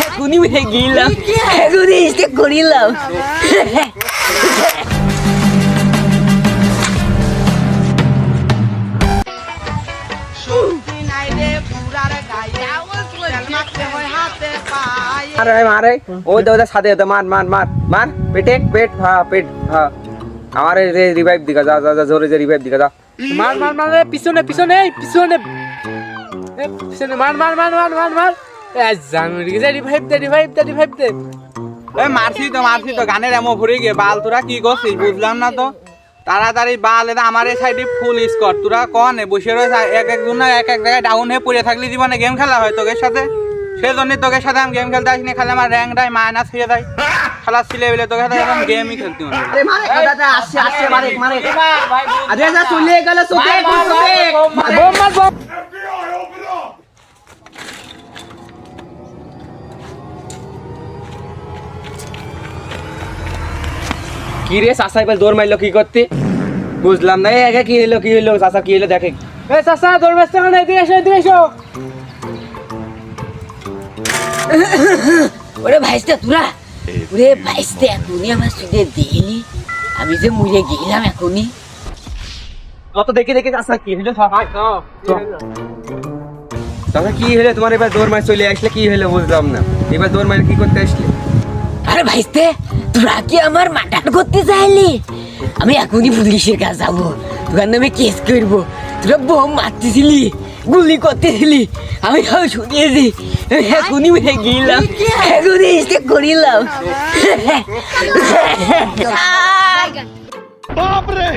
এখনই উঠে গেলাম, এখনই স্টেপ করিলাম। মারে মারে ওই দাদা সাথে মার মার মার মার পেটে পেট হ্যাঁ পেট হ্যাঁ আমার রিভাইভ দিকা যা যা যা জোরে যে রিভাইভ দিকা যা মার মার মার পিছনে পিছনে পিছনে পিছনে মার মার মার মার মার মার রিভাইভ দে রিভাইভ দে রিভাইভ দে। মারছি তো গানের এমন ভরে গিয়ে বাল তোরা কি করছিস বুঝলাম না তো তাড়াতাড়ি বাল এটা আমার এই সাইডে ফুল স্কোর তোরা কন বসে রয়েছে এক একজন এক এক জায়গায় ডাউন হয়ে পড়ে থাকলে জীবনে গেম খেলা হয় তোকে সাথে সেই জন্যই তোকে সাথে আমি গেম খেলতে আসিনি খালি আমার র্যাঙ্ক দেয় মাইনাস হয়ে যায় খেলা ছিলে বলে তোকে সাথে এখন গেমই খেলতে হবে চলে গেল কি রে চাষা এবার দৌড় মারলো কি করতে বুঝলাম না এই আগে কি হলো চাষা কি হলো দেখে এ চাচা দৌড় ব্যস্ত না এদিকে এসো এদিকে এসো। ওরে ভাইস্তে তোরা, ওরে ভাইস্তে এখনই আমার সুদে দিলি, আমি যে মুড়ে গেলাম এখনই। কত দেখে দেখে চাষা কি হলো চাষা কি হলো তোমার এবার দৌড় মার চলে আসলে কি হলো বুঝলাম না এবার দৌড় মার কি করতে আসলে? আরে ভাইস্তে তোরা কি আমার মার্ডার করতে চাইলি? আমি এখনই পুলিশের কাছে যাবো, তোর নামে কেস করবো। তোরা বোম মারতেছিলি, গুলি করতেছিলি, আমি সব শুনিয়েছি। এখনই উঠে গেলাম, এখনই স্টেপ করিলাম। বাপ রে